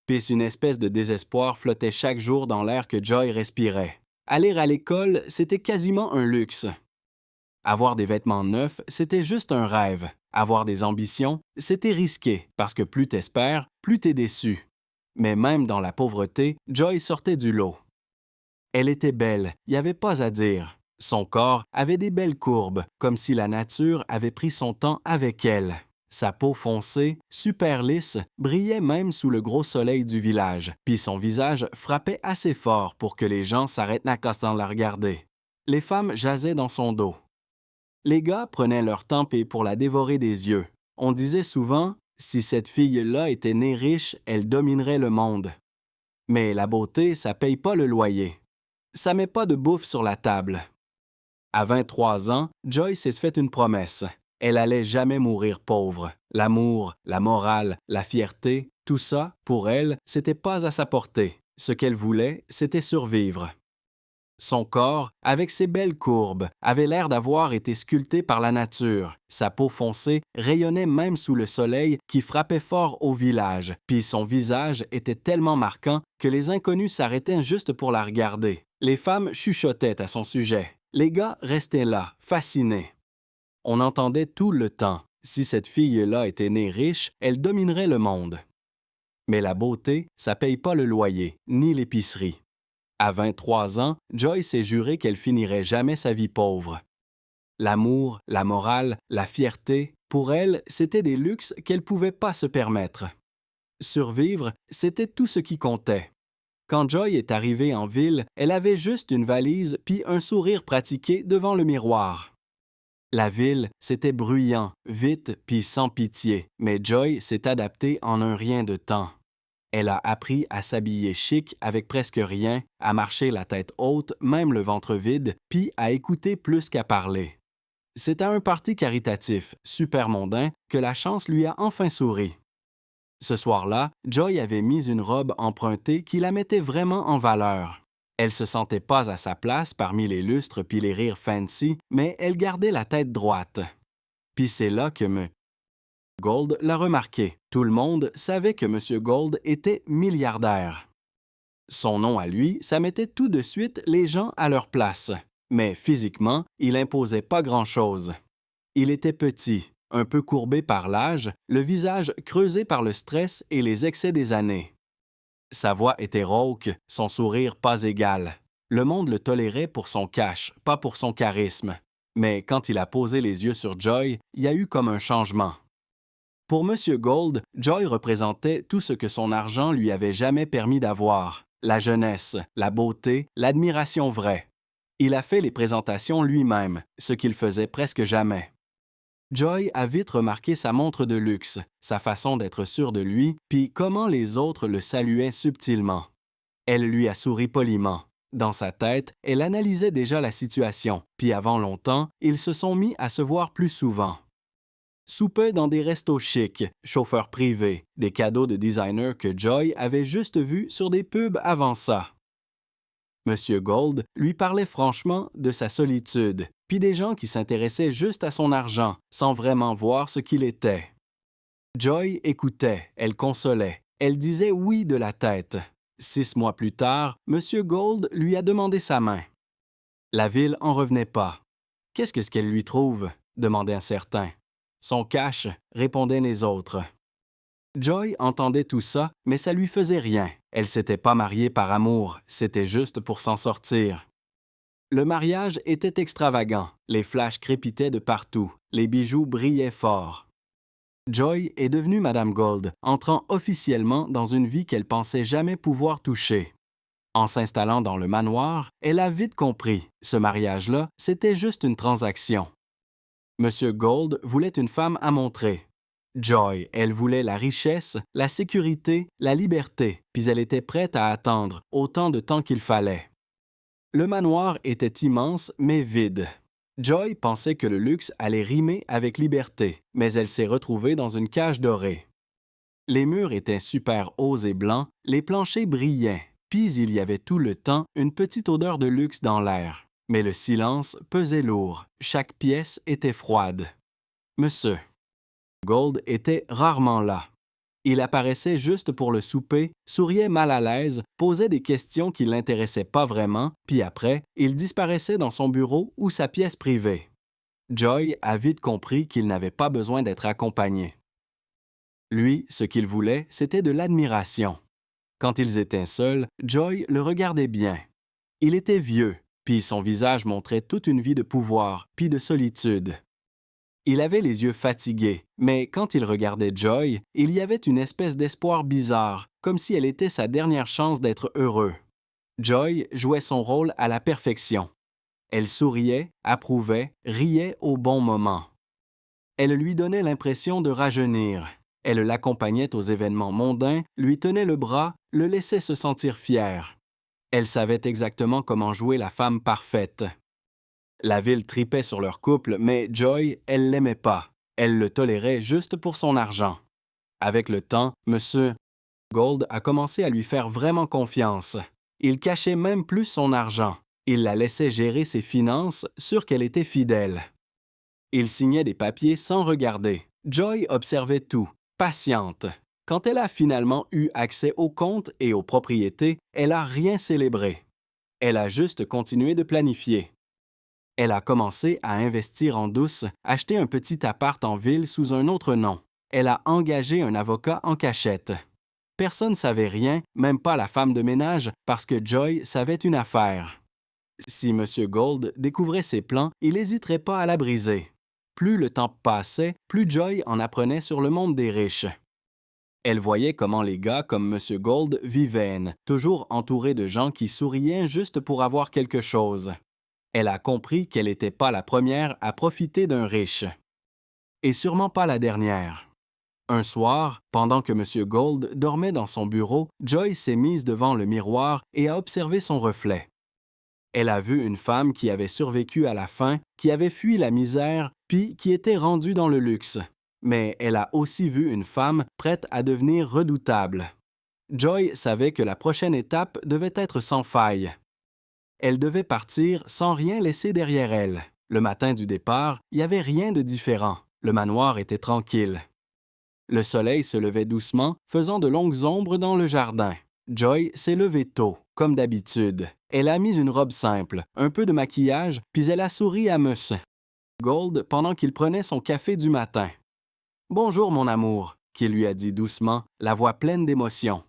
Puis une espèce de désespoir flottait chaque jour dans l'air que Joy respirait. Aller à l'école, c'était quasiment un luxe. Avoir des vêtements neufs, c'était juste un rêve. Avoir des ambitions, c'était risqué, parce que plus t'espères, plus t'es déçu. Mais même dans la pauvreté, Joy sortait du lot. Elle était belle, il n'y avait pas à dire. Son corps avait des belles courbes, comme si la nature avait pris son temps avec elle. Sa peau foncée, super lisse, brillait même sous le gros soleil du village, puis son visage frappait assez fort pour que les gens s'arrêtent en la regarder. Les femmes jasaient dans son dos. Les gars prenaient leur temps pour la dévorer des yeux. On disait souvent, si cette fille-là était née riche, elle dominerait le monde. Mais la beauté, ça paye pas le loyer. Ça met pas de bouffe sur la table. À 23 ans, Joy s'est fait une promesse. Elle allait jamais mourir pauvre. L'amour, la morale, la fierté, tout ça, pour elle, c'était pas à sa portée. Ce qu'elle voulait, c'était survivre. Son corps, avec ses belles courbes, avait l'air d'avoir été sculpté par la nature. Sa peau foncée rayonnait même sous le soleil qui frappait fort au village, puis son visage était tellement marquant que les inconnus s'arrêtaient juste pour la regarder. Les femmes chuchotaient à son sujet. Les gars restaient là, fascinés. On entendait tout le temps. Si cette fille-là était née riche, elle dominerait le monde. Mais la beauté, ça paye pas le loyer, ni l'épicerie. À 23 ans, Joy s'est juré qu'elle finirait jamais sa vie pauvre. L'amour, la morale, la fierté, pour elle, c'était des luxes qu'elle ne pouvait pas se permettre. Survivre, c'était tout ce qui comptait. Quand Joy est arrivée en ville, elle avait juste une valise puis un sourire pratiqué devant le miroir. La ville, c'était bruyant, vite puis sans pitié, mais Joy s'est adaptée en un rien de temps. Elle a appris à s'habiller chic avec presque rien, à marcher la tête haute, même le ventre vide, puis à écouter plus qu'à parler. C'est à un party caritatif, super mondain, que la chance lui a enfin souri. Ce soir-là, Joy avait mis une robe empruntée qui la mettait vraiment en valeur. Elle se sentait pas à sa place parmi les lustres puis les rires fancy, mais elle gardait la tête droite. Puis c'est là que M. Gold l'a remarqué. Tout le monde savait que M. Gold était milliardaire. Son nom à lui, ça mettait tout de suite les gens à leur place. Mais physiquement, il imposait pas grand-chose. Il était petit, un peu courbé par l'âge, le visage creusé par le stress et les excès des années. Sa voix était rauque, son sourire pas égal. Le monde le tolérait pour son cash, pas pour son charisme. Mais quand il a posé les yeux sur Joy, il y a eu comme un changement. Pour M. Gold, Joy représentait tout ce que son argent lui avait jamais permis d'avoir. La jeunesse, la beauté, l'admiration vraie. Il a fait les présentations lui-même, ce qu'il faisait presque jamais. Joy a vite remarqué sa montre de luxe, sa façon d'être sûr de lui, puis comment les autres le saluaient subtilement. Elle lui a souri poliment. Dans sa tête, elle analysait déjà la situation, puis avant longtemps, ils se sont mis à se voir plus souvent. Soupaient dans des restos chics, chauffeurs privés, des cadeaux de designer que Joy avait juste vus sur des pubs avant ça. Monsieur Gold lui parlait franchement de sa solitude, puis des gens qui s'intéressaient juste à son argent, sans vraiment voir ce qu'il était. Joy écoutait, elle consolait, elle disait oui de la tête. 6 mois plus tard, Monsieur Gold lui a demandé sa main. La ville en revenait pas. « Qu'est-ce qu'elle lui trouve? » demandait un certain. « Son cash, » répondaient les autres. Joy entendait tout ça, mais ça lui faisait rien. Elle s'était pas mariée par amour, c'était juste pour s'en sortir. Le mariage était extravagant, les flashs crépitaient de partout, les bijoux brillaient fort. Joy est devenue Madame Gold, entrant officiellement dans une vie qu'elle pensait jamais pouvoir toucher. En s'installant dans le manoir, elle a vite compris, ce mariage-là, c'était juste une transaction. Monsieur Gold voulait une femme à montrer. Joy, elle voulait la richesse, la sécurité, la liberté, puis elle était prête à attendre autant de temps qu'il fallait. Le manoir était immense, mais vide. Joy pensait que le luxe allait rimer avec liberté, mais elle s'est retrouvée dans une cage dorée. Les murs étaient super hauts et blancs, les planchers brillaient, puis il y avait tout le temps une petite odeur de luxe dans l'air. Mais le silence pesait lourd, chaque pièce était froide. Monsieur Gold était rarement là. Il apparaissait juste pour le souper, souriait mal à l'aise, posait des questions qui ne l'intéressaient pas vraiment, puis après, il disparaissait dans son bureau ou sa pièce privée. Joy a vite compris qu'il n'avait pas besoin d'être accompagné. Lui, ce qu'il voulait, c'était de l'admiration. Quand ils étaient seuls, Joy le regardait bien. Il était vieux, puis son visage montrait toute une vie de pouvoir, puis de solitude. Il avait les yeux fatigués, mais quand il regardait Joy, il y avait une espèce d'espoir bizarre, comme si elle était sa dernière chance d'être heureux. Joy jouait son rôle à la perfection. Elle souriait, approuvait, riait au bon moment. Elle lui donnait l'impression de rajeunir. Elle l'accompagnait aux événements mondains, lui tenait le bras, le laissait se sentir fier. Elle savait exactement comment jouer la femme parfaite. La ville tripait sur leur couple, mais Joy, elle l'aimait pas. Elle le tolérait juste pour son argent. Avec le temps, M. Gold a commencé à lui faire vraiment confiance. Il cachait même plus son argent. Il la laissait gérer ses finances, sûr qu'elle était fidèle. Il signait des papiers sans regarder. Joy observait tout, patiente. Quand elle a finalement eu accès aux comptes et aux propriétés, elle n'a rien célébré. Elle a juste continué de planifier. Elle a commencé à investir en douce, acheter un petit appart en ville sous un autre nom. Elle a engagé un avocat en cachette. Personne ne savait rien, même pas la femme de ménage, parce que Joy savait une affaire. Si M. Gold découvrait ses plans, il n'hésiterait pas à la briser. Plus le temps passait, plus Joy en apprenait sur le monde des riches. Elle voyait comment les gars comme M. Gold vivaient, toujours entourés de gens qui souriaient juste pour avoir quelque chose. Elle a compris qu'elle n'était pas la première à profiter d'un riche. Et sûrement pas la dernière. Un soir, pendant que M. Gold dormait dans son bureau, Joy s'est mise devant le miroir et a observé son reflet. Elle a vu une femme qui avait survécu à la faim, qui avait fui la misère, puis qui était rendue dans le luxe. Mais elle a aussi vu une femme prête à devenir redoutable. Joy savait que la prochaine étape devait être sans faille. Elle devait partir sans rien laisser derrière elle. Le matin du départ, il n'y avait rien de différent. Le manoir était tranquille. Le soleil se levait doucement, faisant de longues ombres dans le jardin. Joy s'est levée tôt, comme d'habitude. Elle a mis une robe simple, un peu de maquillage, puis elle a souri à M. Gold pendant qu'il prenait son café du matin. « Bonjour, mon amour », qu'il lui a dit doucement, la voix pleine d'émotion.